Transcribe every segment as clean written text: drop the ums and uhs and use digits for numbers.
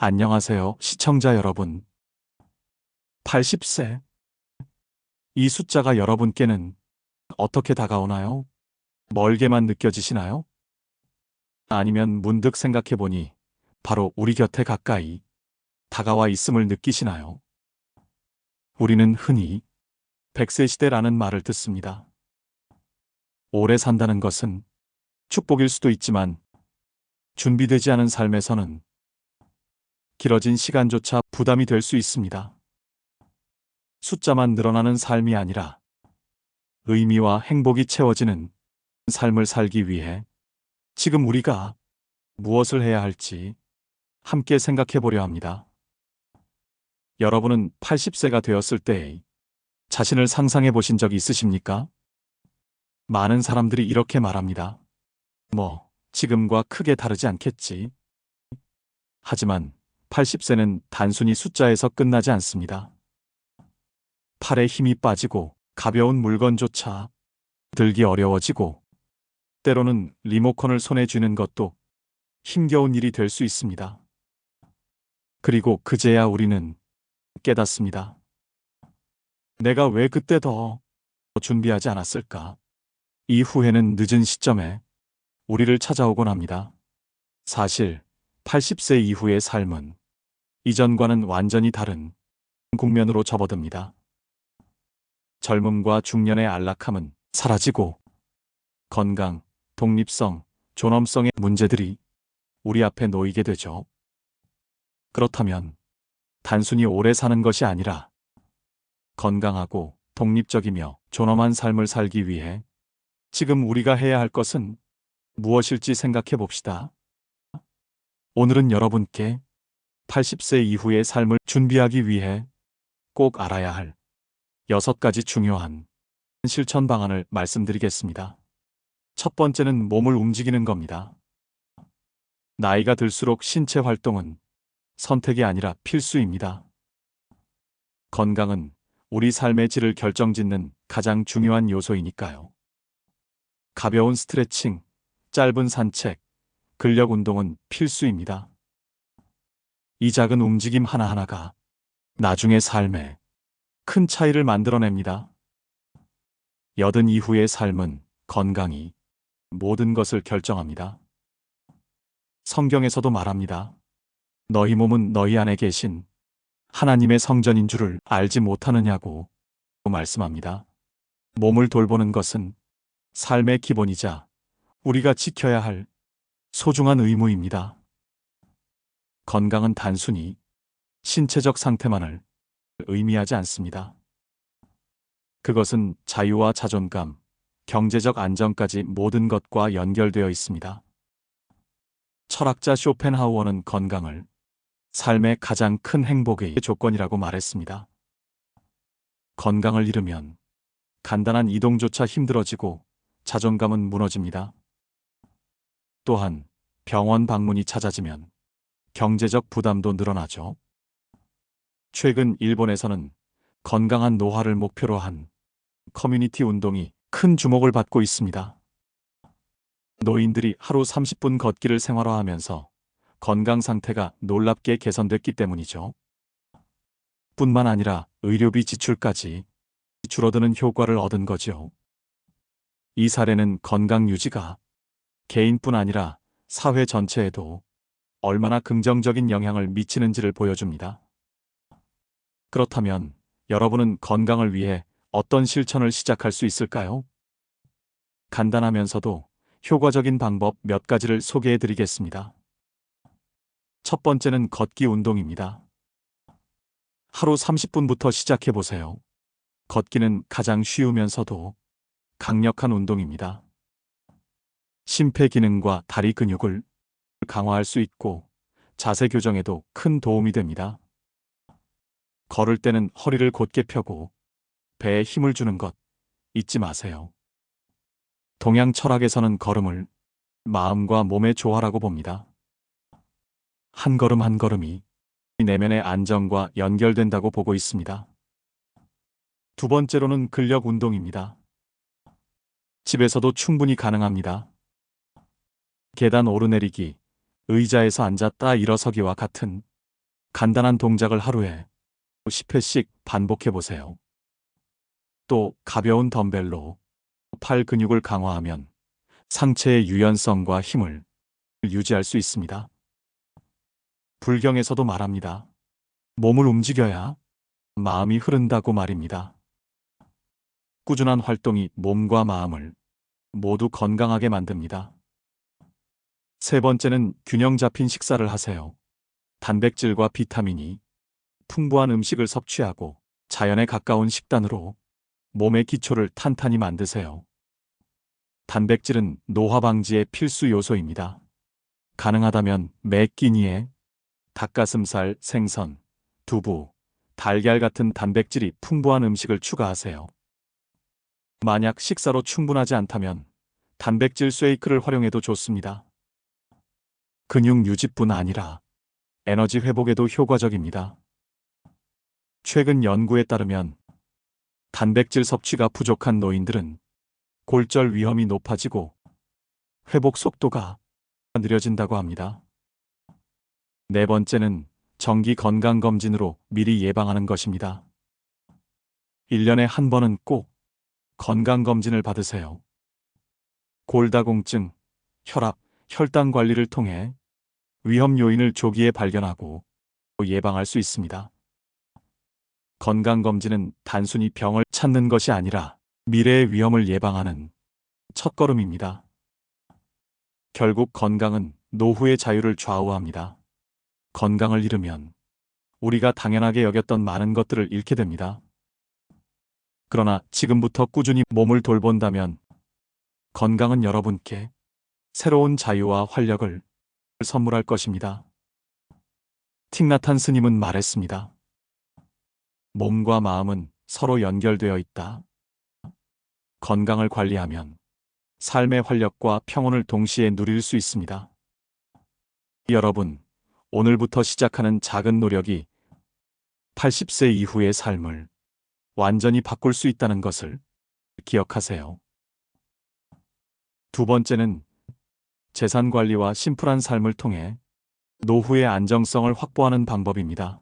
안녕하세요, 시청자 여러분. 80세. 이 숫자가 여러분께는 어떻게 다가오나요? 멀게만 느껴지시나요? 아니면 문득 생각해보니 바로 우리 곁에 가까이 다가와 있음을 느끼시나요? 우리는 흔히 100세 시대라는 말을 듣습니다. 오래 산다는 것은 축복일 수도 있지만 준비되지 않은 삶에서는 길어진 시간조차 부담이 될 수 있습니다. 숫자만 늘어나는 삶이 아니라 의미와 행복이 채워지는 삶을 살기 위해 지금 우리가 무엇을 해야 할지 함께 생각해 보려 합니다. 여러분은 80세가 되었을 때 자신을 상상해 보신 적 있으십니까? 많은 사람들이 이렇게 말합니다. 지금과 크게 다르지 않겠지. 하지만 80세는 단순히 숫자에서 끝나지 않습니다. 팔에 힘이 빠지고 가벼운 물건조차 들기 어려워지고 때로는 리모컨을 손에 쥐는 것도 힘겨운 일이 될 수 있습니다. 그리고 그제야 우리는 깨닫습니다. 내가 왜 그때 더 준비하지 않았을까? 이 후회는 늦은 시점에 우리를 찾아오곤 합니다. 사실 80세 이후의 삶은 이전과는 완전히 다른 국면으로 접어듭니다. 젊음과 중년의 안락함은 사라지고 건강, 독립성, 존엄성의 문제들이 우리 앞에 놓이게 되죠. 그렇다면 단순히 오래 사는 것이 아니라 건강하고 독립적이며 존엄한 삶을 살기 위해 지금 우리가 해야 할 것은 무엇일지 생각해 봅시다. 오늘은 여러분께 80세 이후의 삶을 준비하기 위해 꼭 알아야 할 6가지 중요한 실천 방안을 말씀드리겠습니다. 첫 번째는 몸을 움직이는 겁니다. 나이가 들수록 신체 활동은 선택이 아니라 필수입니다. 건강은 우리 삶의 질을 결정짓는 가장 중요한 요소이니까요. 가벼운 스트레칭, 짧은 산책, 근력 운동은 필수입니다. 이 작은 움직임 하나하나가 나중에 삶에 큰 차이를 만들어냅니다. 80 이후의 삶은 건강이 모든 것을 결정합니다. 성경에서도 말합니다. 너희 몸은 너희 안에 계신 하나님의 성전인 줄을 알지 못하느냐고 말씀합니다. 몸을 돌보는 것은 삶의 기본이자 우리가 지켜야 할 소중한 의무입니다. 건강은 단순히 신체적 상태만을 의미하지 않습니다. 그것은 자유와 자존감, 경제적 안정까지 모든 것과 연결되어 있습니다. 철학자 쇼펜하우어는 건강을 삶의 가장 큰 행복의 조건이라고 말했습니다. 건강을 잃으면 간단한 이동조차 힘들어지고 자존감은 무너집니다. 또한 병원 방문이 잦아지면 경제적 부담도 늘어나죠. 최근 일본에서는 건강한 노화를 목표로 한 커뮤니티 운동이 큰 주목을 받고 있습니다. 노인들이 하루 30분 걷기를 생활화하면서 건강 상태가 놀랍게 개선됐기 때문이죠. 뿐만 아니라 의료비 지출까지 줄어드는 효과를 얻은 거죠. 이 사례는 건강 유지가 개인뿐 아니라 사회 전체에도 얼마나 긍정적인 영향을 미치는지를 보여줍니다. 그렇다면 여러분은 건강을 위해 어떤 실천을 시작할 수 있을까요? 간단하면서도 효과적인 방법 몇 가지를 소개해 드리겠습니다. 첫 번째는 걷기 운동입니다. 하루 30분부터 시작해 보세요. 걷기는 가장 쉬우면서도 강력한 운동입니다. 심폐 기능과 다리 근육을 강화할 수 있고 자세 교정에도 큰 도움이 됩니다. 걸을 때는 허리를 곧게 펴고 배에 힘을 주는 것 잊지 마세요. 동양 철학에서는 걸음을 마음과 몸의 조화라고 봅니다. 한 걸음 한 걸음이 내면의 안정과 연결된다고 보고 있습니다. 두 번째로는 근력 운동입니다. 집에서도 충분히 가능합니다. 계단 오르내리기, 의자에서 앉았다 일어서기와 같은 간단한 동작을 하루에 10회씩 반복해 보세요. 또 가벼운 덤벨로 팔 근육을 강화하면 상체의 유연성과 힘을 유지할 수 있습니다. 불경에서도 말합니다. 몸을 움직여야 마음이 흐른다고 말입니다. 꾸준한 활동이 몸과 마음을 모두 건강하게 만듭니다. 세 번째는 균형 잡힌 식사를 하세요. 단백질과 비타민이 풍부한 음식을 섭취하고 자연에 가까운 식단으로 몸의 기초를 탄탄히 만드세요. 단백질은 노화 방지의 필수 요소입니다. 가능하다면 매 끼니에 닭가슴살, 생선, 두부, 달걀 같은 단백질이 풍부한 음식을 추가하세요. 만약 식사로 충분하지 않다면 단백질 쉐이크를 활용해도 좋습니다. 근육 유지뿐 아니라 에너지 회복에도 효과적입니다. 최근 연구에 따르면 단백질 섭취가 부족한 노인들은 골절 위험이 높아지고 회복 속도가 느려진다고 합니다. 네 번째는 정기 건강검진으로 미리 예방하는 것입니다. 1년에 한 번은 꼭 건강검진을 받으세요. 골다공증, 혈압, 혈당 관리를 통해 위험 요인을 조기에 발견하고 예방할 수 있습니다. 건강검진은 단순히 병을 찾는 것이 아니라 미래의 위험을 예방하는 첫걸음입니다. 결국 건강은 노후의 자유를 좌우합니다. 건강을 잃으면 우리가 당연하게 여겼던 많은 것들을 잃게 됩니다. 그러나 지금부터 꾸준히 몸을 돌본다면 건강은 여러분께 새로운 자유와 활력을 선물할 것입니다. 틱나탄 스님은 말했습니다. 몸과 마음은 서로 연결되어 있다. 건강을 관리하면 삶의 활력과 평온을 동시에 누릴 수 있습니다. 여러분, 오늘부터 시작하는 작은 노력이 80세 이후의 삶을 완전히 바꿀 수 있다는 것을 기억하세요. 두 번째는 재산 관리와 심플한 삶을 통해 노후의 안정성을 확보하는 방법입니다.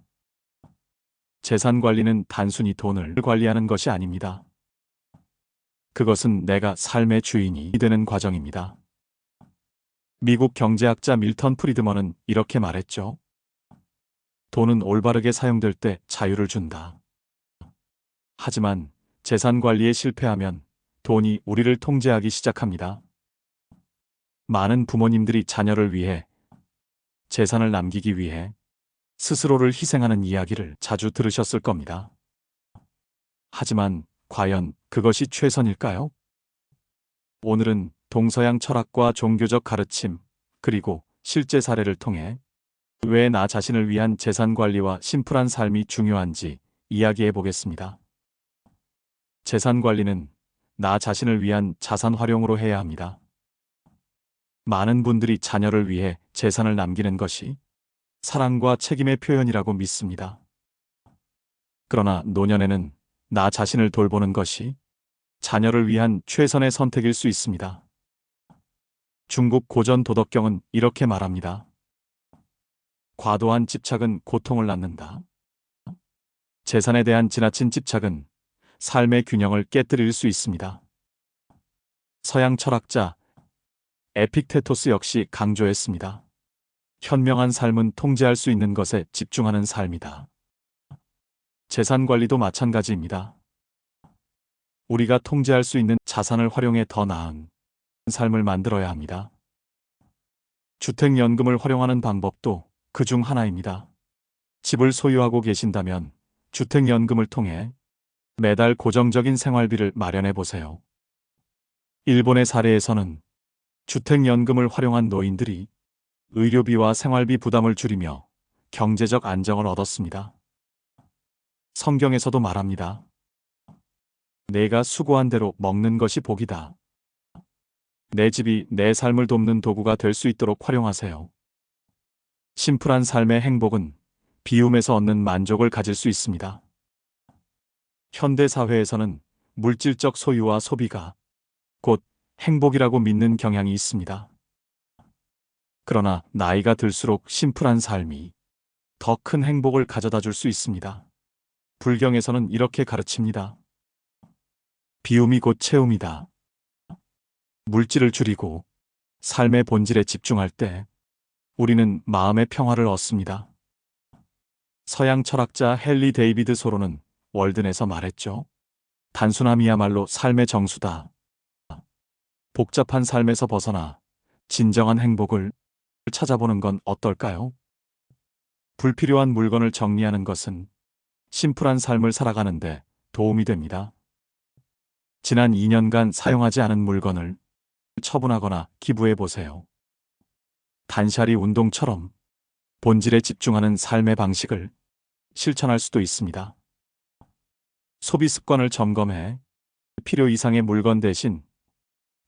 재산 관리는 단순히 돈을 관리하는 것이 아닙니다. 그것은 내가 삶의 주인이 되는 과정입니다. 미국 경제학자 밀턴 프리드먼은 이렇게 말했죠. 돈은 올바르게 사용될 때 자유를 준다. 하지만 재산 관리에 실패하면 돈이 우리를 통제하기 시작합니다. 많은 부모님들이 자녀를 위해 재산을 남기기 위해 스스로를 희생하는 이야기를 자주 들으셨을 겁니다. 하지만 과연 그것이 최선일까요? 오늘은 동서양 철학과 종교적 가르침, 그리고 실제 사례를 통해 왜 나 자신을 위한 재산 관리와 심플한 삶이 중요한지 이야기해 보겠습니다. 재산 관리는 나 자신을 위한 자산 활용으로 해야 합니다. 많은 분들이 자녀를 위해 재산을 남기는 것이 사랑과 책임의 표현이라고 믿습니다. 그러나 노년에는 나 자신을 돌보는 것이 자녀를 위한 최선의 선택일 수 있습니다. 중국 고전 도덕경은 이렇게 말합니다. 과도한 집착은 고통을 낳는다. 재산에 대한 지나친 집착은 삶의 균형을 깨뜨릴 수 있습니다. 서양 철학자 에픽테토스 역시 강조했습니다. 현명한 삶은 통제할 수 있는 것에 집중하는 삶이다. 재산 관리도 마찬가지입니다. 우리가 통제할 수 있는 자산을 활용해 더 나은 삶을 만들어야 합니다. 주택연금을 활용하는 방법도 그중 하나입니다. 집을 소유하고 계신다면 주택연금을 통해 매달 고정적인 생활비를 마련해 보세요. 일본의 사례에서는 주택연금을 활용한 노인들이 의료비와 생활비 부담을 줄이며 경제적 안정을 얻었습니다. 성경에서도 말합니다. 내가 수고한 대로 먹는 것이 복이다. 내 집이 내 삶을 돕는 도구가 될 수 있도록 활용하세요. 심플한 삶의 행복은 비움에서 얻는 만족을 가질 수 있습니다. 현대 사회에서는 물질적 소유와 소비가 곧 행복이라고 믿는 경향이 있습니다. 그러나 나이가 들수록 심플한 삶이 더 큰 행복을 가져다 줄 수 있습니다. 불경에서는 이렇게 가르칩니다. 비움이 곧 채움이다. 물질을 줄이고 삶의 본질에 집중할 때 우리는 마음의 평화를 얻습니다. 서양 철학자 헨리 데이비드 소로는 월든에서 말했죠. 단순함이야말로 삶의 정수다. 복잡한 삶에서 벗어나 진정한 행복을 찾아보는 건 어떨까요? 불필요한 물건을 정리하는 것은 심플한 삶을 살아가는데 도움이 됩니다. 지난 2년간 사용하지 않은 물건을 처분하거나 기부해 보세요. 단샤리 운동처럼 본질에 집중하는 삶의 방식을 실천할 수도 있습니다. 소비 습관을 점검해 필요 이상의 물건 대신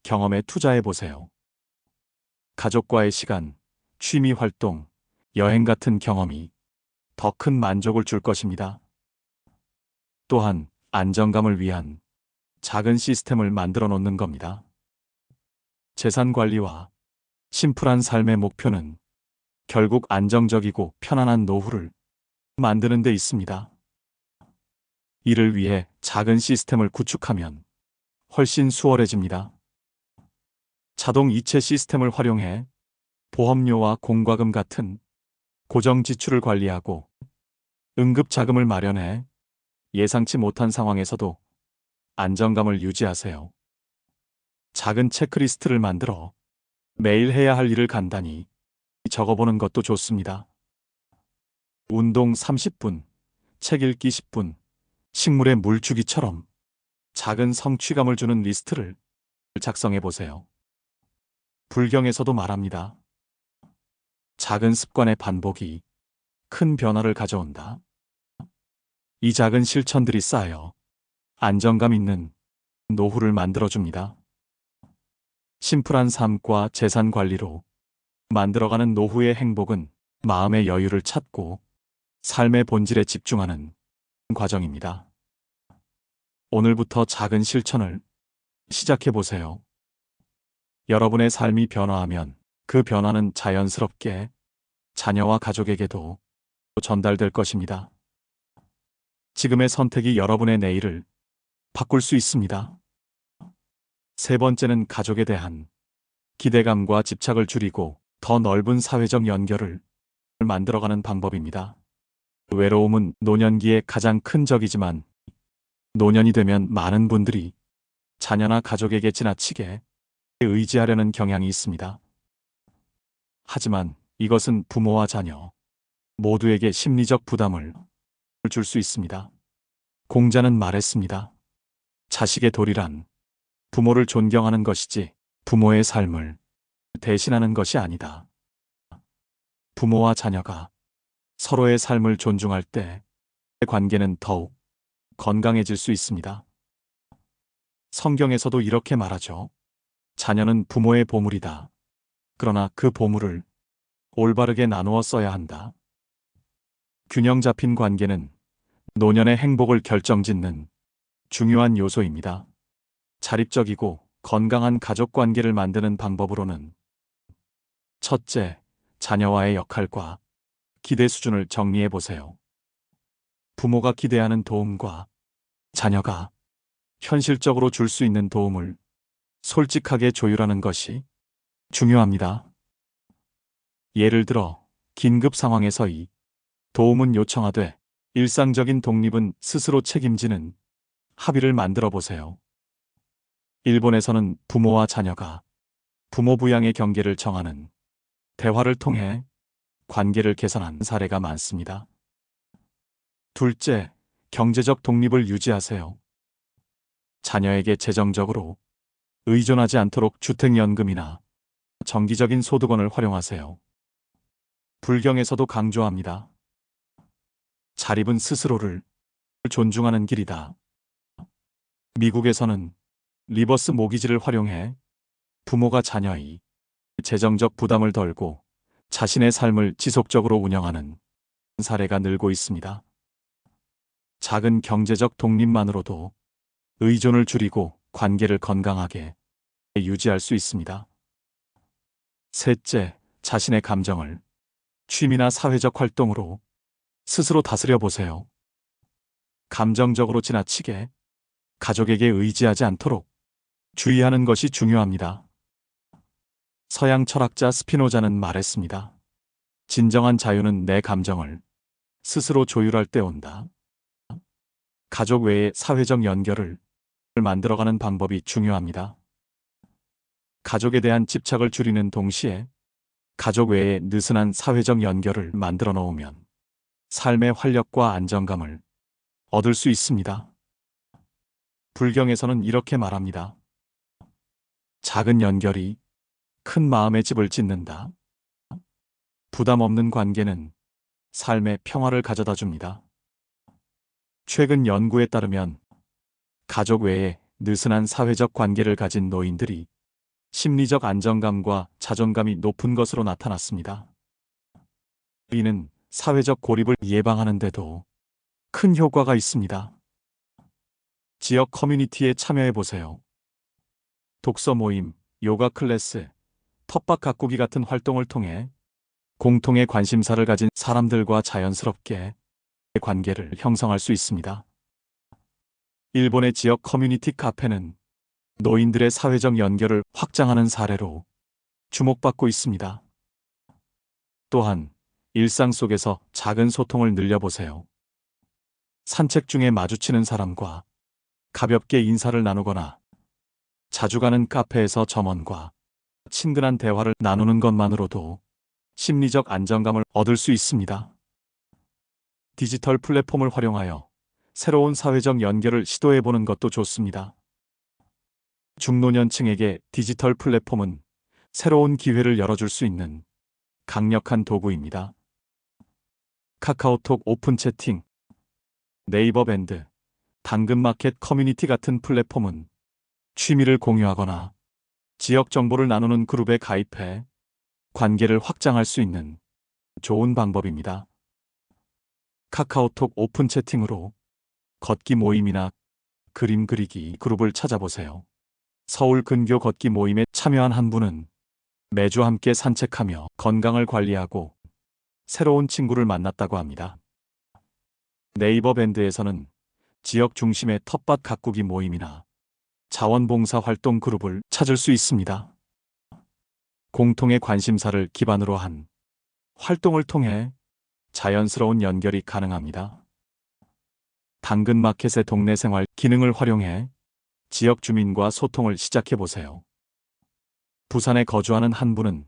경험에 투자해 보세요. 가족과의 시간, 취미 활동, 여행 같은 경험이 더 큰 만족을 줄 것입니다. 또한 안정감을 위한 작은 시스템을 만들어 놓는 겁니다. 재산 관리와 심플한 삶의 목표는 결국 안정적이고 편안한 노후를 만드는 데 있습니다. 이를 위해 작은 시스템을 구축하면 훨씬 수월해집니다. 자동 이체 시스템을 활용해 보험료와 공과금 같은 고정 지출을 관리하고 응급 자금을 마련해 예상치 못한 상황에서도 안정감을 유지하세요. 작은 체크리스트를 만들어 매일 해야 할 일을 간단히 적어보는 것도 좋습니다. 운동 30분, 책 읽기 10분, 식물에 물 주기처럼 작은 성취감을 주는 리스트를 작성해 보세요. 불경에서도 말합니다. 작은 습관의 반복이 큰 변화를 가져온다. 이 작은 실천들이 쌓여 안정감 있는 노후를 만들어줍니다. 심플한 삶과 재산 관리로 만들어가는 노후의 행복은 마음의 여유를 찾고 삶의 본질에 집중하는 과정입니다. 오늘부터 작은 실천을 시작해 보세요. 여러분의 삶이 변화하면 그 변화는 자연스럽게 자녀와 가족에게도 전달될 것입니다. 지금의 선택이 여러분의 내일을 바꿀 수 있습니다. 세 번째는 가족에 대한 기대감과 집착을 줄이고 더 넓은 사회적 연결을 만들어가는 방법입니다. 외로움은 노년기의 가장 큰 적이지만 노년이 되면 많은 분들이 자녀나 가족에게 지나치게 의지하려는 경향이 있습니다. 하지만 이것은 부모와 자녀 모두에게 심리적 부담을 줄 수 있습니다. 공자는 말했습니다. 자식의 도리란 부모를 존경하는 것이지 부모의 삶을 대신하는 것이 아니다. 부모와 자녀가 서로의 삶을 존중할 때 관계는 더욱 건강해질 수 있습니다. 성경에서도 이렇게 말하죠. 자녀는 부모의 보물이다. 그러나 그 보물을 올바르게 나누어 써야 한다. 균형 잡힌 관계는 노년의 행복을 결정짓는 중요한 요소입니다. 자립적이고 건강한 가족 관계를 만드는 방법으로는 첫째, 자녀와의 역할과 기대 수준을 정리해 보세요. 부모가 기대하는 도움과 자녀가 현실적으로 줄 수 있는 도움을 솔직하게 조율하는 것이 중요합니다. 예를 들어, 긴급 상황에서 이 도움은 요청하되 일상적인 독립은 스스로 책임지는 합의를 만들어 보세요. 일본에서는 부모와 자녀가 부모 부양의 경계를 정하는 대화를 통해 관계를 개선한 사례가 많습니다. 둘째, 경제적 독립을 유지하세요. 자녀에게 재정적으로 의존하지 않도록 주택연금이나 정기적인 소득원을 활용하세요. 불경에서도 강조합니다. 자립은 스스로를 존중하는 길이다. 미국에서는 리버스 모기지를 활용해 부모가 자녀의 재정적 부담을 덜고 자신의 삶을 지속적으로 운영하는 사례가 늘고 있습니다. 작은 경제적 독립만으로도 의존을 줄이고 관계를 건강하게 유지할 수 있습니다. 셋째, 자신의 감정을 취미나 사회적 활동으로 스스로 다스려 보세요. 감정적으로 지나치게 가족에게 의지하지 않도록 주의하는 것이 중요합니다. 서양 철학자 스피노자는 말했습니다. 진정한 자유는 내 감정을 스스로 조율할 때 온다. 가족 외의 사회적 연결을 만들어가는 방법이 중요합니다. 가족에 대한 집착을 줄이는 동시에 가족 외의 느슨한 사회적 연결을 만들어 놓으면 삶의 활력과 안정감을 얻을 수 있습니다. 불경에서는 이렇게 말합니다. 작은 연결이 큰 마음의 집을 짓는다. 부담 없는 관계는 삶의 평화를 가져다 줍니다. 최근 연구에 따르면 가족 외에 느슨한 사회적 관계를 가진 노인들이 심리적 안정감과 자존감이 높은 것으로 나타났습니다. 이는 사회적 고립을 예방하는 데도 큰 효과가 있습니다. 지역 커뮤니티에 참여해 보세요. 독서 모임, 요가 클래스, 텃밭 가꾸기 같은 활동을 통해 공통의 관심사를 가진 사람들과 자연스럽게 관계를 형성할 수 있습니다. 일본의 지역 커뮤니티 카페는 노인들의 사회적 연결을 확장하는 사례로 주목받고 있습니다. 또한 일상 속에서 작은 소통을 늘려보세요. 산책 중에 마주치는 사람과 가볍게 인사를 나누거나 자주 가는 카페에서 점원과 친근한 대화를 나누는 것만으로도 심리적 안정감을 얻을 수 있습니다. 디지털 플랫폼을 활용하여 새로운 사회적 연결을 시도해보는 것도 좋습니다. 중노년층에게 디지털 플랫폼은 새로운 기회를 열어줄 수 있는 강력한 도구입니다. 카카오톡 오픈 채팅, 네이버 밴드, 당근마켓 커뮤니티 같은 플랫폼은 취미를 공유하거나 지역 정보를 나누는 그룹에 가입해 관계를 확장할 수 있는 좋은 방법입니다. 카카오톡 오픈 채팅으로 걷기 모임이나 그림 그리기 그룹을 찾아보세요. 서울 근교 걷기 모임에 참여한 한 분은 매주 함께 산책하며 건강을 관리하고 새로운 친구를 만났다고 합니다. 네이버 밴드에서는 지역 중심의 텃밭 가꾸기 모임이나 자원봉사 활동 그룹을 찾을 수 있습니다. 공통의 관심사를 기반으로 한 활동을 통해 자연스러운 연결이 가능합니다. 당근마켓의 동네 생활 기능을 활용해 지역 주민과 소통을 시작해 보세요. 부산에 거주하는 한 분은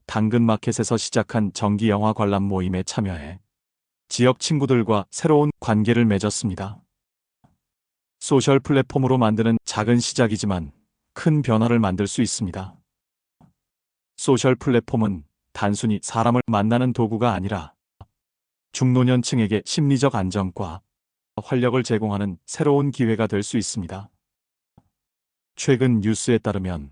당근마켓에서 시작한 정기 영화 관람 모임에 참여해 지역 친구들과 새로운 관계를 맺었습니다. 소셜 플랫폼으로 만드는 작은 시작이지만 큰 변화를 만들 수 있습니다. 소셜 플랫폼은 단순히 사람을 만나는 도구가 아니라 중노년층에게 심리적 안정과 활력을 제공하는 새로운 기회가 될 수 있습니다. 최근 뉴스에 따르면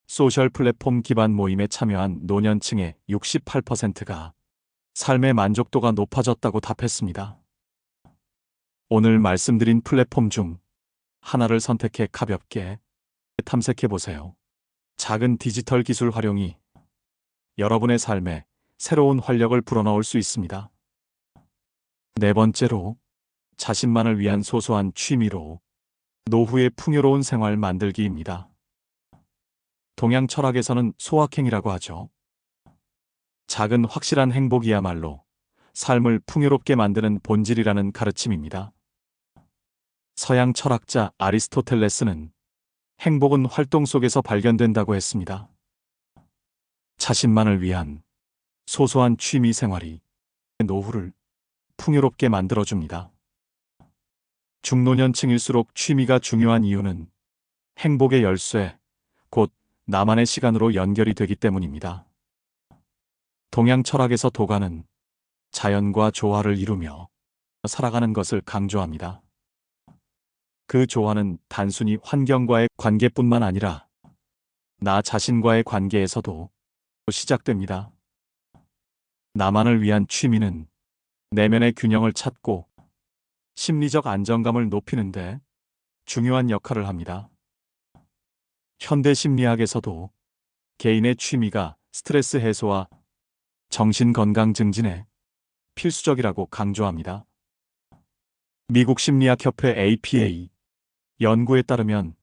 소셜 플랫폼 기반 모임에 참여한 노년층의 68%가 삶의 만족도가 높아졌다고 답했습니다. 오늘 말씀드린 플랫폼 중 하나를 선택해 가볍게 탐색해 보세요. 작은 디지털 기술 활용이 여러분의 삶에 새로운 활력을 불어넣을 수 있습니다. 네 번째로, 자신만을 위한 소소한 취미로 노후의 풍요로운 생활 만들기입니다. 동양 철학에서는 소확행이라고 하죠. 작은 확실한 행복이야말로 삶을 풍요롭게 만드는 본질이라는 가르침입니다. 서양 철학자 아리스토텔레스는 행복은 활동 속에서 발견된다고 했습니다. 자신만을 위한 소소한 취미 생활이 노후를 풍요롭게 만들어줍니다. 중노년층일수록 취미가 중요한 이유는 행복의 열쇠, 곧 나만의 시간으로 연결이 되기 때문입니다. 동양 철학에서 도가는 자연과 조화를 이루며 살아가는 것을 강조합니다. 그 조화는 단순히 환경과의 관계뿐만 아니라 나 자신과의 관계에서도 시작됩니다. 나만을 위한 취미는 내면의 균형을 찾고 심리적 안정감을 높이는데 중요한 역할을 합니다. 현대 심리학에서도 개인의 취미가 스트레스 해소와 정신 건강 증진에 필수적이라고 강조합니다. 미국 심리학협회 APA 연구에 따르면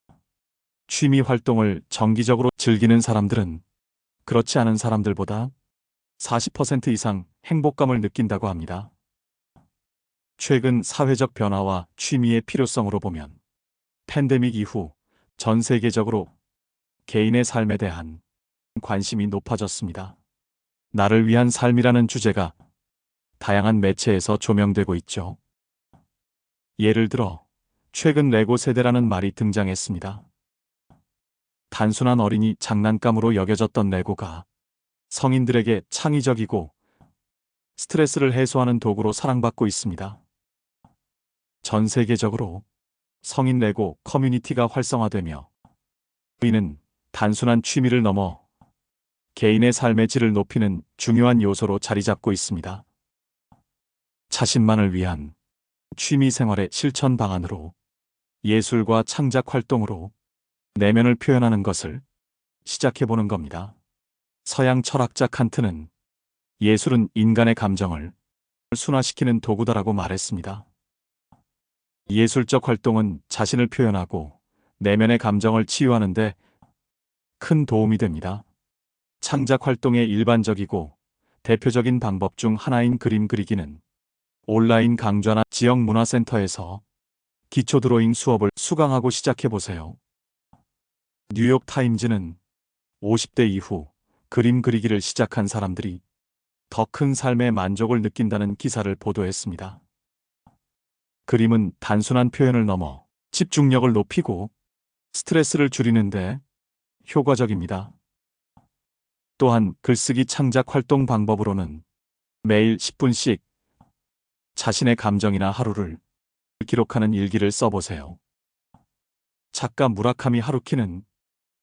취미 활동을 정기적으로 즐기는 사람들은 그렇지 않은 사람들보다 40% 이상 행복감을 느낀다고 합니다. 최근 사회적 변화와 취미의 필요성으로 보면 팬데믹 이후 전 세계적으로 개인의 삶에 대한 관심이 높아졌습니다. 나를 위한 삶이라는 주제가 다양한 매체에서 조명되고 있죠. 예를 들어 최근 레고 세대라는 말이 등장했습니다. 단순한 어린이 장난감으로 여겨졌던 레고가 성인들에게 창의적이고 스트레스를 해소하는 도구로 사랑받고 있습니다. 전 세계적으로 성인 레고 커뮤니티가 활성화되며 이는 단순한 취미를 넘어 개인의 삶의 질을 높이는 중요한 요소로 자리 잡고 있습니다. 자신만을 위한 취미 생활의 실천 방안으로 예술과 창작 활동으로 내면을 표현하는 것을 시작해보는 겁니다. 서양 철학자 칸트는 예술은 인간의 감정을 순화시키는 도구다라고 말했습니다. 예술적 활동은 자신을 표현하고 내면의 감정을 치유하는 데 큰 도움이 됩니다. 창작 활동의 일반적이고 대표적인 방법 중 하나인 그림 그리기는 온라인 강좌나 지역 문화센터에서 기초 드로잉 수업을 수강하고 시작해보세요. 뉴욕 타임즈는 50대 이후 그림 그리기를 시작한 사람들이 더 큰 삶의 만족을 느낀다는 기사를 보도했습니다. 그림은 단순한 표현을 넘어 집중력을 높이고 스트레스를 줄이는데 효과적입니다. 또한 글쓰기 창작 활동 방법으로는 매일 10분씩 자신의 감정이나 하루를 기록하는 일기를 써보세요. 작가 무라카미 하루키는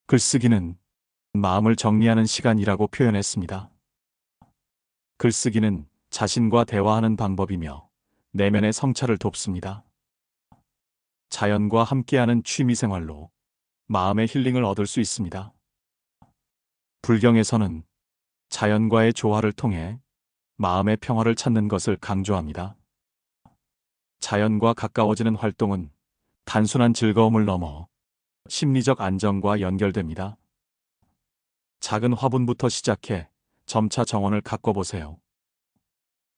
글쓰기는 마음을 정리하는 시간이라고 표현했습니다. 글쓰기는 자신과 대화하는 방법이며 내면의 성찰을 돕습니다. 자연과 함께하는 취미생활로 마음의 힐링을 얻을 수 있습니다. 불경에서는 자연과의 조화를 통해 마음의 평화를 찾는 것을 강조합니다. 자연과 가까워지는 활동은 단순한 즐거움을 넘어 심리적 안정과 연결됩니다. 작은 화분부터 시작해 점차 정원을 가꿔보세요.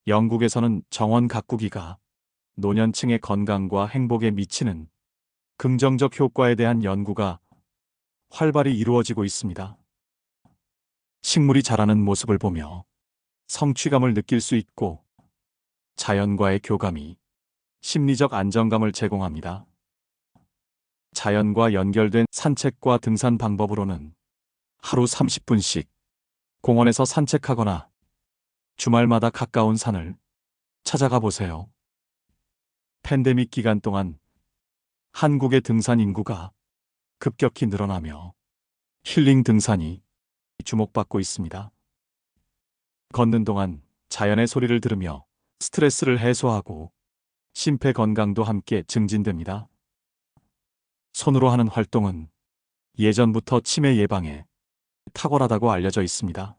영국에서는 정원 가꾸기가 노년층의 건강과 행복에 미치는 긍정적 효과에 대한 연구가 활발히 이루어지고 있습니다. 식물이 자라는 모습을 보며 성취감을 느낄 수 있고 자연과의 교감이 심리적 안정감을 제공합니다. 자연과 연결된 산책과 등산 방법으로는 하루 30분씩 공원에서 산책하거나 주말마다 가까운 산을 찾아가 보세요. 팬데믹 기간 동안 한국의 등산 인구가 급격히 늘어나며 힐링 등산이 주목받고 있습니다. 걷는 동안 자연의 소리를 들으며 스트레스를 해소하고 심폐 건강도 함께 증진됩니다. 손으로 하는 활동은 예전부터 치매 예방에 탁월하다고 알려져 있습니다.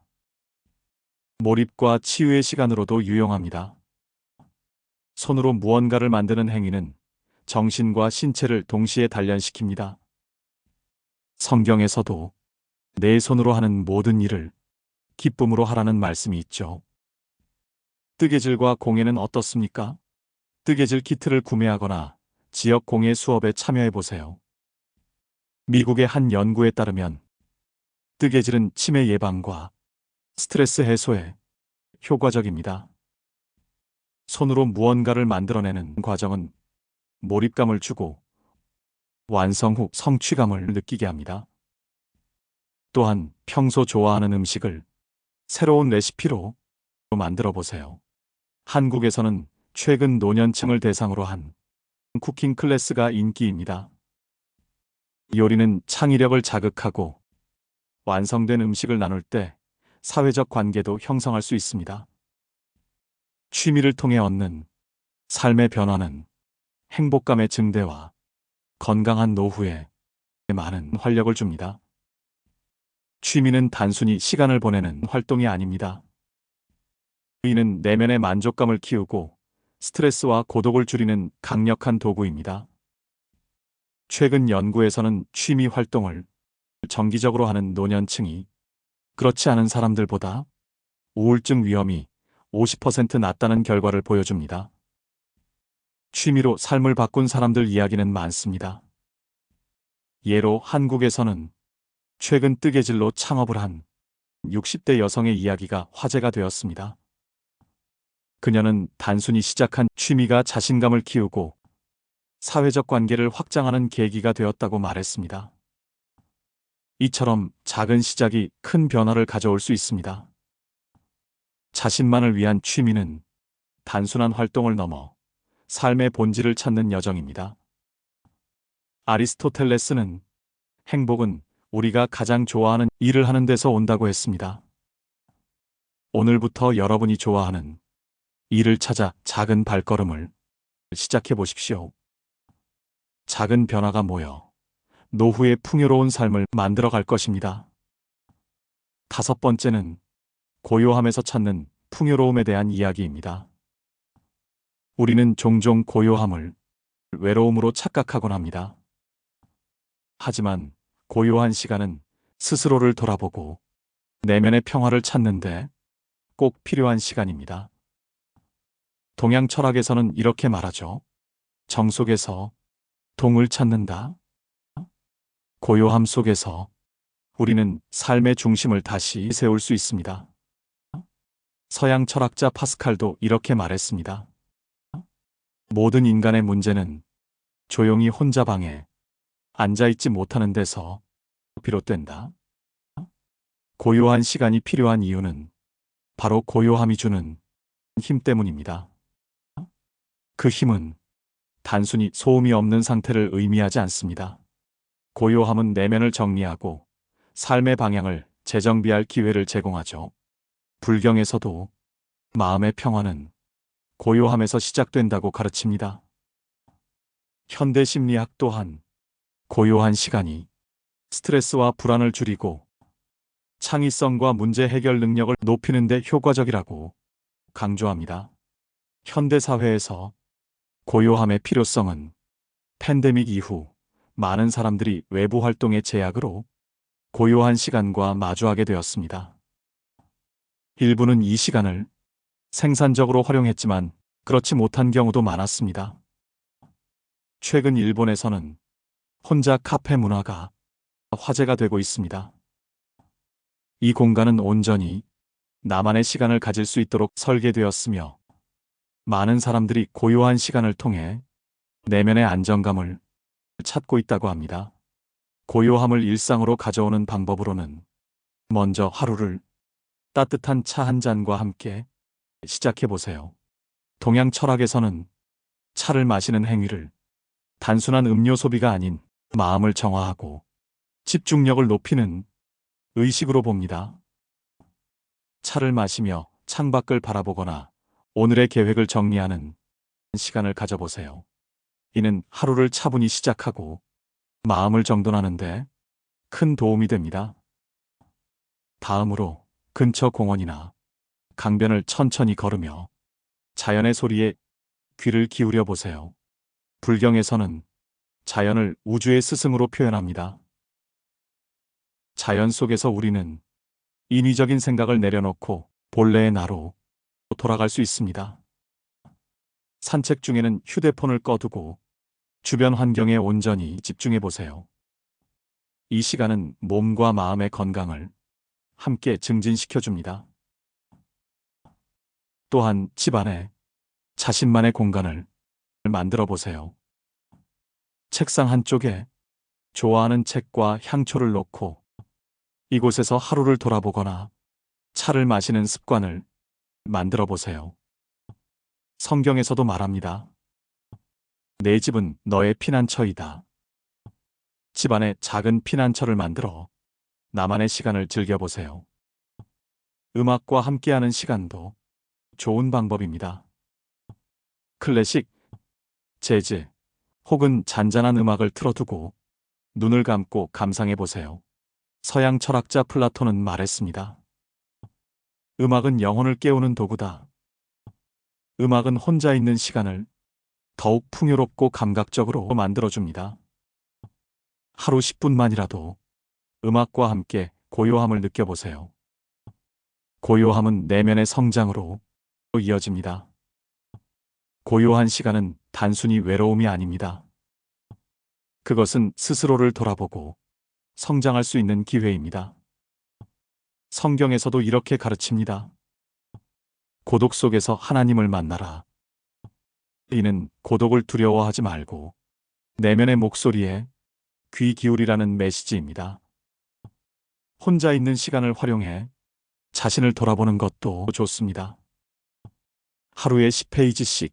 몰입과 치유의 시간으로도 유용합니다. 손으로 무언가를 만드는 행위는 정신과 신체를 동시에 단련시킵니다. 성경에서도 내 손으로 하는 모든 일을 기쁨으로 하라는 말씀이 있죠. 뜨개질과 공예는 어떻습니까? 뜨개질 키트를 구매하거나 지역 공예 수업에 참여해 보세요. 미국의 한 연구에 따르면 뜨개질은 치매 예방과 스트레스 해소에 효과적입니다. 손으로 무언가를 만들어내는 과정은 몰입감을 주고 완성 후 성취감을 느끼게 합니다. 또한 평소 좋아하는 음식을 새로운 레시피로 만들어 보세요. 한국에서는 최근 노년층을 대상으로 한 쿠킹 클래스가 인기입니다. 요리는 창의력을 자극하고 완성된 음식을 나눌 때 사회적 관계도 형성할 수 있습니다. 취미를 통해 얻는 삶의 변화는 행복감의 증대와 건강한 노후에 많은 활력을 줍니다. 취미는 단순히 시간을 보내는 활동이 아닙니다. 이는 내면의 만족감을 키우고 스트레스와 고독을 줄이는 강력한 도구입니다. 최근 연구에서는 취미 활동을 정기적으로 하는 노년층이 그렇지 않은 사람들보다 우울증 위험이 50% 낮다는 결과를 보여줍니다. 취미로 삶을 바꾼 사람들 이야기는 많습니다. 예로 한국에서는 최근 뜨개질로 창업을 한 60대 여성의 이야기가 화제가 되었습니다. 그녀는 단순히 시작한 취미가 자신감을 키우고 사회적 관계를 확장하는 계기가 되었다고 말했습니다. 이처럼 작은 시작이 큰 변화를 가져올 수 있습니다. 자신만을 위한 취미는 단순한 활동을 넘어 삶의 본질을 찾는 여정입니다. 아리스토텔레스는 행복은 우리가 가장 좋아하는 일을 하는 데서 온다고 했습니다. 오늘부터 여러분이 좋아하는 일을 찾아 작은 발걸음을 시작해 보십시오. 작은 변화가 모여 노후의 풍요로운 삶을 만들어 갈 것입니다. 5번째는 고요함에서 찾는 풍요로움에 대한 이야기입니다. 우리는 종종 고요함을 외로움으로 착각하곤 합니다. 하지만 고요한 시간은 스스로를 돌아보고 내면의 평화를 찾는데 꼭 필요한 시간입니다. 동양 철학에서는 이렇게 말하죠. 정 속에서 동을 찾는다. 고요함 속에서 우리는 삶의 중심을 다시 세울 수 있습니다. 서양 철학자 파스칼도 이렇게 말했습니다. 모든 인간의 문제는 조용히 혼자 방에 앉아있지 못하는 데서 비롯된다. 고요한 시간이 필요한 이유는 바로 고요함이 주는 힘 때문입니다. 그 힘은 단순히 소음이 없는 상태를 의미하지 않습니다. 고요함은 내면을 정리하고 삶의 방향을 재정비할 기회를 제공하죠. 불경에서도 마음의 평화는 고요함에서 시작된다고 가르칩니다. 현대 심리학 또한 고요한 시간이 스트레스와 불안을 줄이고 창의성과 문제 해결 능력을 높이는 데 효과적이라고 강조합니다. 현대 사회에서 고요함의 필요성은 팬데믹 이후 많은 사람들이 외부 활동의 제약으로 고요한 시간과 마주하게 되었습니다. 일부는 이 시간을 생산적으로 활용했지만 그렇지 못한 경우도 많았습니다. 최근 일본에서는 혼자 카페 문화가 화제가 되고 있습니다. 이 공간은 온전히 나만의 시간을 가질 수 있도록 설계되었으며 많은 사람들이 고요한 시간을 통해 내면의 안정감을 찾고 있다고 합니다. 고요함을 일상으로 가져오는 방법으로는 먼저 하루를 따뜻한 차 한 잔과 함께 시작해 보세요. 동양 철학에서는 차를 마시는 행위를 단순한 음료 소비가 아닌 마음을 정화하고 집중력을 높이는 의식으로 봅니다. 차를 마시며 창밖을 바라보거나 오늘의 계획을 정리하는 시간을 가져보세요. 이는 하루를 차분히 시작하고 마음을 정돈하는데 큰 도움이 됩니다. 다음으로 근처 공원이나 강변을 천천히 걸으며 자연의 소리에 귀를 기울여 보세요. 불경에서는 자연을 우주의 스승으로 표현합니다. 자연 속에서 우리는 인위적인 생각을 내려놓고 본래의 나로 돌아갈 수 있습니다. 산책 중에는 휴대폰을 꺼두고 주변 환경에 온전히 집중해 보세요. 이 시간은 몸과 마음의 건강을 함께 증진시켜 줍니다. 또한 집안에 자신만의 공간을 만들어 보세요. 책상 한쪽에 좋아하는 책과 향초를 놓고 이곳에서 하루를 돌아보거나 차를 마시는 습관을 만들어 보세요. 성경에서도 말합니다. 내 집은 너의 피난처이다. 집안에 작은 피난처를 만들어 나만의 시간을 즐겨보세요. 음악과 함께하는 시간도 좋은 방법입니다. 클래식, 재즈, 혹은 잔잔한 음악을 틀어두고 눈을 감고 감상해 보세요. 서양 철학자 플라톤은 말했습니다. 음악은 영혼을 깨우는 도구다. 음악은 혼자 있는 시간을 더욱 풍요롭고 감각적으로 만들어줍니다. 하루 10분만이라도 음악과 함께 고요함을 느껴보세요. 고요함은 내면의 성장으로 이어집니다. 고요한 시간은 단순히 외로움이 아닙니다. 그것은 스스로를 돌아보고 성장할 수 있는 기회입니다. 성경에서도 이렇게 가르칩니다. 고독 속에서 하나님을 만나라. 이는 고독을 두려워하지 말고 내면의 목소리에 귀 기울이라는 메시지입니다. 혼자 있는 시간을 활용해 자신을 돌아보는 것도 좋습니다. 하루에 10페이지씩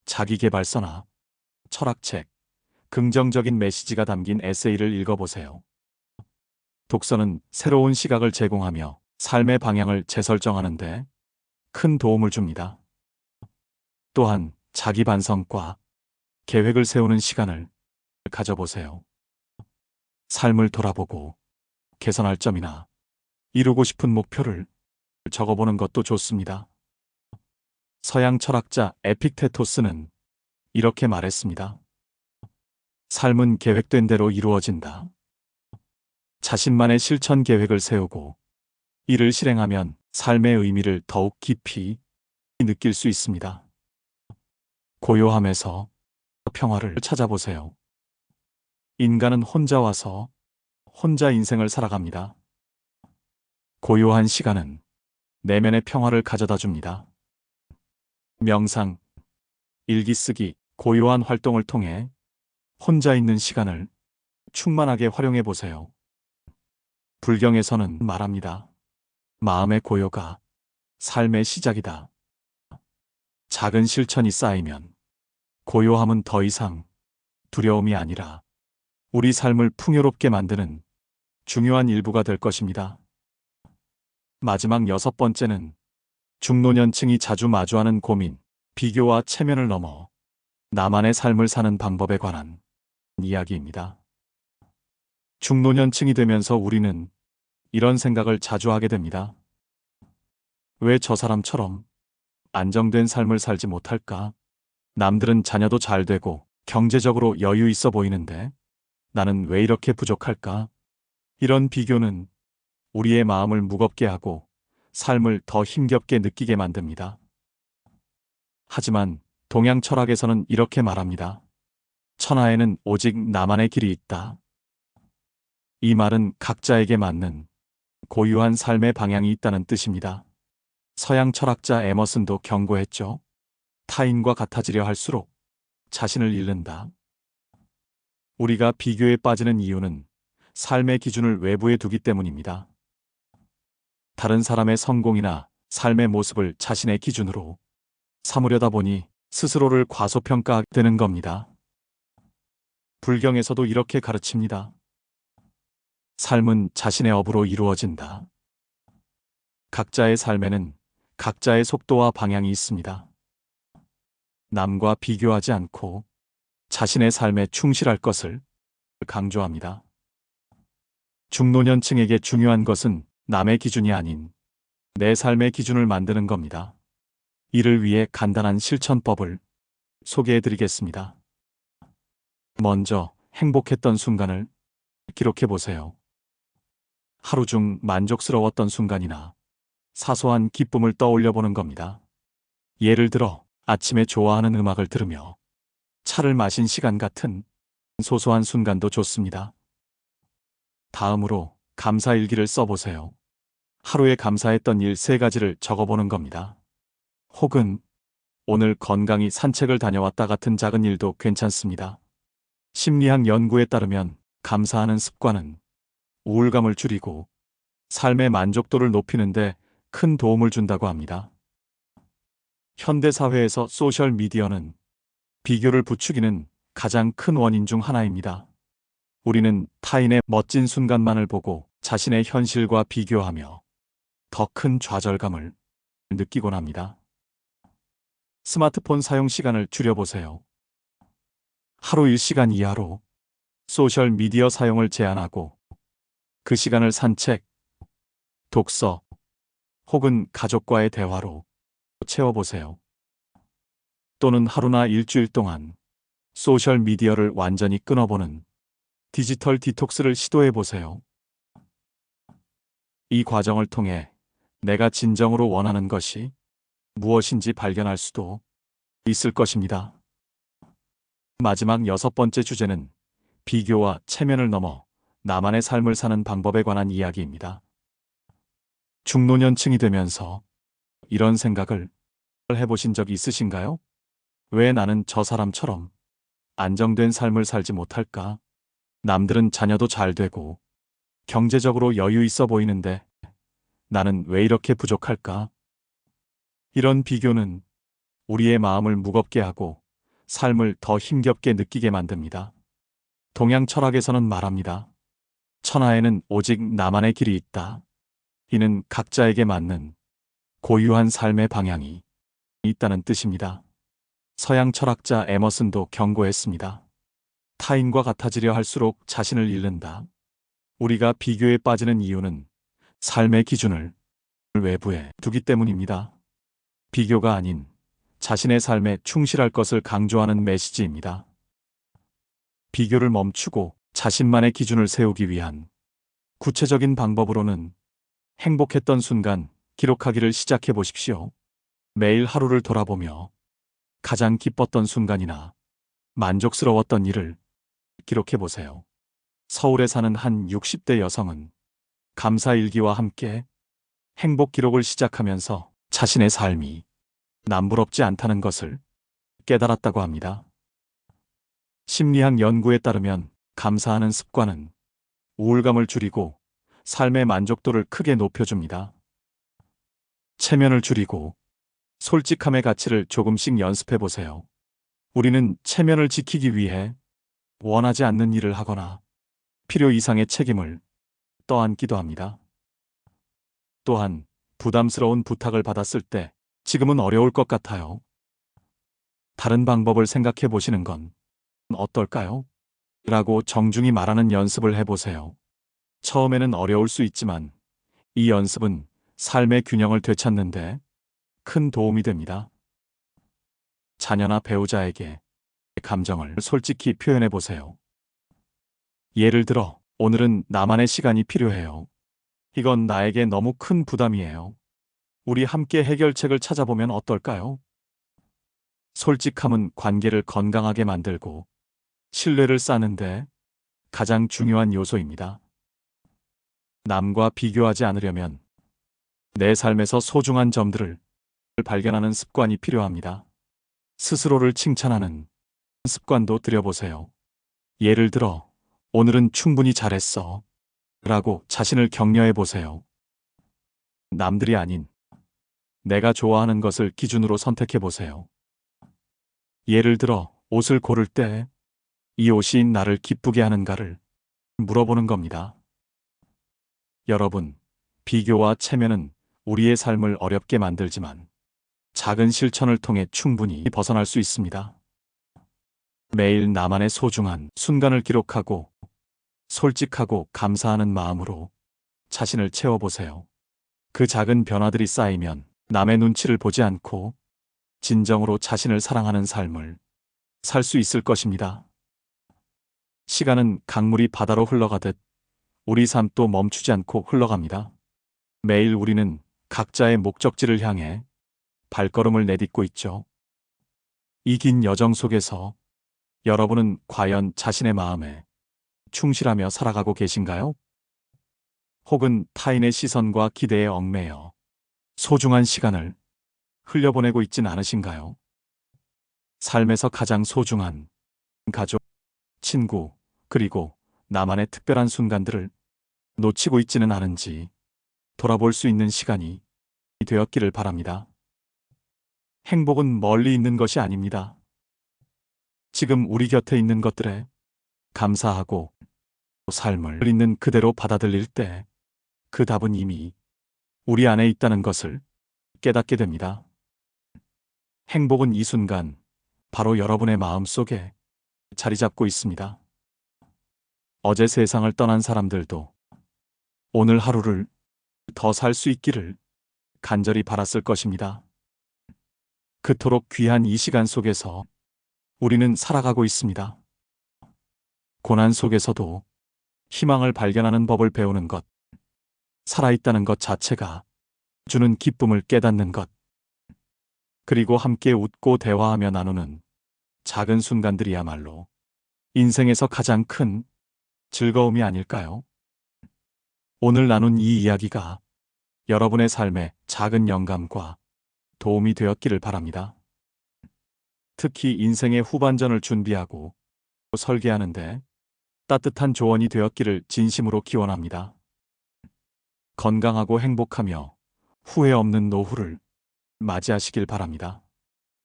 자기계발서나 철학책, 긍정적인 메시지가 담긴 에세이를 읽어보세요. 독서는 새로운 시각을 제공하며 삶의 방향을 재설정하는데 큰 도움을 줍니다. 또한 자기 반성과 계획을 세우는 시간을 가져보세요. 삶을 돌아보고 개선할 점이나 이루고 싶은 목표를 적어보는 것도 좋습니다. 서양 철학자 에픽테토스는 이렇게 말했습니다. 삶은 계획된 대로 이루어진다. 자신만의 실천 계획을 세우고 이를 실행하면 삶의 의미를 더욱 깊이 느낄 수 있습니다. 고요함에서 평화를 찾아보세요. 인간은 혼자 와서 혼자 인생을 살아갑니다. 고요한 시간은 내면의 평화를 가져다 줍니다. 명상, 일기 쓰기, 고요한 활동을 통해 혼자 있는 시간을 충만하게 활용해 보세요. 불경에서는 말합니다. 마음의 고요가 삶의 시작이다. 작은 실천이 쌓이면 고요함은 더 이상 두려움이 아니라 우리 삶을 풍요롭게 만드는 중요한 일부가 될 것입니다. 마지막 6번째는 중노년층이 자주 마주하는 고민, 비교와 체면을 넘어 나만의 삶을 사는 방법에 관한 이야기입니다. 중노년층이 되면서 우리는 이런 생각을 자주 하게 됩니다. 왜 저 사람처럼 안정된 삶을 살지 못할까? 남들은 자녀도 잘 되고 경제적으로 여유 있어 보이는데 나는 왜 이렇게 부족할까? 이런 비교는 우리의 마음을 무겁게 하고 삶을 더 힘겹게 느끼게 만듭니다. 하지만 동양 철학에서는 이렇게 말합니다. 천하에는 오직 나만의 길이 있다. 이 말은 각자에게 맞는 고유한 삶의 방향이 있다는 뜻입니다. 서양 철학자 에머슨도 경고했죠. 타인과 같아지려 할수록 자신을 잃는다. 우리가 비교에 빠지는 이유는 삶의 기준을 외부에 두기 때문입니다. 다른 사람의 성공이나 삶의 모습을 자신의 기준으로 삼으려다 보니 스스로를 과소평가하게 되는 겁니다. 불경에서도 이렇게 가르칩니다. 삶은 자신의 업으로 이루어진다. 각자의 삶에는 각자의 속도와 방향이 있습니다. 남과 비교하지 않고 자신의 삶에 충실할 것을 강조합니다. 중노년층에게 중요한 것은 남의 기준이 아닌 내 삶의 기준을 만드는 겁니다. 이를 위해 간단한 실천법을 소개해 드리겠습니다. 먼저 행복했던 순간을 기록해 보세요. 하루 중 만족스러웠던 순간이나 사소한 기쁨을 떠올려 보는 겁니다. 예를 들어 아침에 좋아하는 음악을 들으며 차를 마신 시간 같은 소소한 순간도 좋습니다. 다음으로 감사 일기를 써보세요. 하루에 감사했던 일 3가지를 적어보는 겁니다. 혹은 오늘 건강히 산책을 다녀왔다 같은 작은 일도 괜찮습니다. 심리학 연구에 따르면 감사하는 습관은 우울감을 줄이고 삶의 만족도를 높이는데 큰 도움을 준다고 합니다. 현대사회에서 소셜미디어는 비교를 부추기는 가장 큰 원인 중 하나입니다. 우리는 타인의 멋진 순간만을 보고 자신의 현실과 비교하며 더 큰 좌절감을 느끼곤 합니다. 스마트폰 사용 시간을 줄여보세요. 하루 1시간 이하로 소셜미디어 사용을 제한하고 그 시간을 산책, 독서 혹은 가족과의 대화로 채워보세요. 또는 하루나 일주일 동안 소셜 미디어를 완전히 끊어보는 디지털 디톡스를 시도해 보세요. 이 과정을 통해 내가 진정으로 원하는 것이 무엇인지 발견할 수도 있을 것입니다. 마지막 6번째 주제는 비교와 체면을 넘어 나만의 삶을 사는 방법에 관한 이야기입니다. 중노년층이 되면서 이런 생각을 해보신 적 있으신가요? 왜 나는 저 사람처럼 안정된 삶을 살지 못할까? 남들은 자녀도 잘 되고 경제적으로 여유 있어 보이는데 나는 왜 이렇게 부족할까? 이런 비교는 우리의 마음을 무겁게 하고 삶을 더 힘겹게 느끼게 만듭니다. 동양 철학에서는 말합니다. 천하에는 오직 나만의 길이 있다. 이는 각자에게 맞는 고유한 삶의 방향이 있다는 뜻입니다. 서양 철학자 에머슨도 경고했습니다. 타인과 같아지려 할수록 자신을 잃는다. 우리가 비교에 빠지는 이유는 삶의 기준을 외부에 두기 때문입니다. 비교가 아닌 자신의 삶에 충실할 것을 강조하는 메시지입니다. 비교를 멈추고 자신만의 기준을 세우기 위한 구체적인 방법으로는 행복했던 순간 기록하기를 시작해 보십시오. 매일 하루를 돌아보며 가장 기뻤던 순간이나 만족스러웠던 일을 기록해 보세요. 서울에 사는 한 60대 여성은 감사일기와 함께 행복 기록을 시작하면서 자신의 삶이 남부럽지 않다는 것을 깨달았다고 합니다. 심리학 연구에 따르면 감사하는 습관은 우울감을 줄이고 삶의 만족도를 크게 높여줍니다. 체면을 줄이고 솔직함의 가치를 조금씩 연습해 보세요. 우리는 체면을 지키기 위해 원하지 않는 일을 하거나 필요 이상의 책임을 떠안기도 합니다. 또한 부담스러운 부탁을 받았을 때 지금은 어려울 것 같아요. 다른 방법을 생각해 보시는 건 어떨까요? 라고 정중히 말하는 연습을 해보세요. 처음에는 어려울 수 있지만 이 연습은 삶의 균형을 되찾는데 큰 도움이 됩니다. 자녀나 배우자에게 감정을 솔직히 표현해 보세요. 예를 들어, 오늘은 나만의 시간이 필요해요. 이건 나에게 너무 큰 부담이에요. 우리 함께 해결책을 찾아보면 어떨까요? 솔직함은 관계를 건강하게 만들고 신뢰를 쌓는데 가장 중요한 요소입니다. 남과 비교하지 않으려면 내 삶에서 소중한 점들을 발견하는 습관이 필요합니다. 스스로를 칭찬하는 습관도 들여보세요. 예를 들어, 오늘은 충분히 잘했어. 라고 자신을 격려해 보세요. 남들이 아닌 내가 좋아하는 것을 기준으로 선택해 보세요. 예를 들어, 옷을 고를 때 이 옷이 나를 기쁘게 하는가를 물어보는 겁니다. 여러분, 비교와 체면은 우리의 삶을 어렵게 만들지만 작은 실천을 통해 충분히 벗어날 수 있습니다. 매일 나만의 소중한 순간을 기록하고 솔직하고 감사하는 마음으로 자신을 채워보세요. 그 작은 변화들이 쌓이면 남의 눈치를 보지 않고 진정으로 자신을 사랑하는 삶을 살 수 있을 것입니다. 시간은 강물이 바다로 흘러가듯 우리 삶도 멈추지 않고 흘러갑니다. 매일 우리는 각자의 목적지를 향해 발걸음을 내딛고 있죠. 이 긴 여정 속에서 여러분은 과연 자신의 마음에 충실하며 살아가고 계신가요? 혹은 타인의 시선과 기대에 얽매여 소중한 시간을 흘려보내고 있진 않으신가요? 삶에서 가장 소중한 가족, 친구, 그리고 나만의 특별한 순간들을 놓치고 있지는 않은지 돌아볼 수 있는 시간이 되었기를 바랍니다. 행복은 멀리 있는 것이 아닙니다. 지금 우리 곁에 있는 것들에 감사하고 삶을 있는 그대로 받아들일 때 그 답은 이미 우리 안에 있다는 것을 깨닫게 됩니다. 행복은 이 순간 바로 여러분의 마음 속에 자리 잡고 있습니다. 어제 세상을 떠난 사람들도 오늘 하루를 더 살 수 있기를 간절히 바랐을 것입니다. 그토록 귀한 이 시간 속에서 우리는 살아가고 있습니다. 고난 속에서도 희망을 발견하는 법을 배우는 것, 살아있다는 것 자체가 주는 기쁨을 깨닫는 것, 그리고 함께 웃고 대화하며 나누는 작은 순간들이야말로 인생에서 가장 큰 즐거움이 아닐까요? 오늘 나눈 이 이야기가 여러분의 삶에 작은 영감과 도움이 되었기를 바랍니다. 특히 인생의 후반전을 준비하고 설계하는데 따뜻한 조언이 되었기를 진심으로 기원합니다. 건강하고 행복하며 후회 없는 노후를 맞이하시길 바랍니다.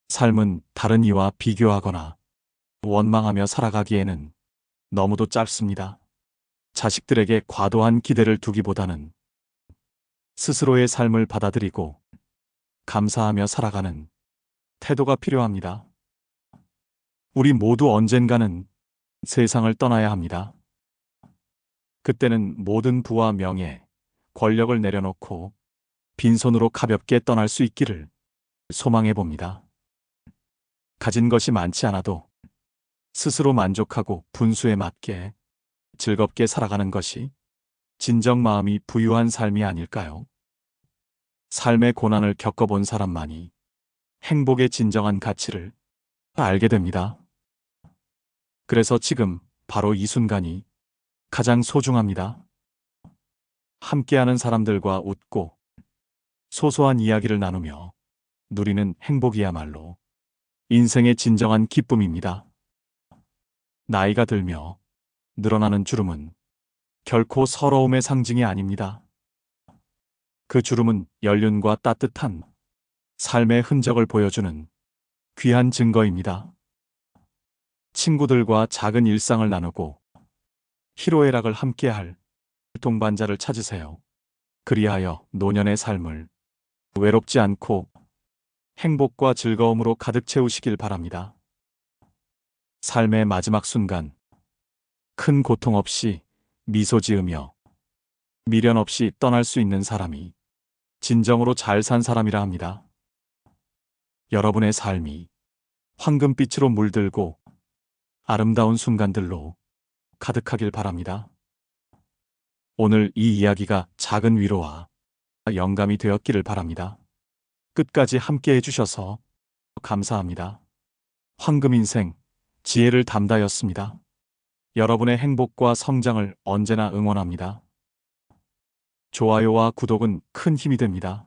삶은 다른 이와 비교하거나 원망하며 살아가기에는 너무도 짧습니다. 자식들에게 과도한 기대를 두기보다는 스스로의 삶을 받아들이고 감사하며 살아가는 태도가 필요합니다. 우리 모두 언젠가는 세상을 떠나야 합니다. 그때는 모든 부와 명예, 권력을 내려놓고 빈손으로 가볍게 떠날 수 있기를 소망해 봅니다. 가진 것이 많지 않아도 스스로 만족하고 분수에 맞게 즐겁게 살아가는 것이 진정 마음이 부유한 삶이 아닐까요? 삶의 고난을 겪어본 사람만이 행복의 진정한 가치를 알게 됩니다. 그래서 지금 바로 이 순간이 가장 소중합니다. 함께하는 사람들과 웃고 소소한 이야기를 나누며 누리는 행복이야말로 인생의 진정한 기쁨입니다. 나이가 들며 늘어나는 주름은 결코 서러움의 상징이 아닙니다. 그 주름은 연륜과 따뜻한 삶의 흔적을 보여주는 귀한 증거입니다. 친구들과 작은 일상을 나누고 희로애락을 함께할 동반자를 찾으세요. 그리하여 노년의 삶을 외롭지 않고 행복과 즐거움으로 가득 채우시길 바랍니다. 삶의 마지막 순간, 큰 고통 없이 미소 지으며 미련 없이 떠날 수 있는 사람이 진정으로 잘 산 사람이라 합니다. 여러분의 삶이 황금빛으로 물들고 아름다운 순간들로 가득하길 바랍니다. 오늘 이 이야기가 작은 위로와 영감이 되었기를 바랍니다. 끝까지 함께 해주셔서 감사합니다. 황금인생, 지혜를 담다였습니다. 여러분의 행복과 성장을 언제나 응원합니다. 좋아요와 구독은 큰 힘이 됩니다.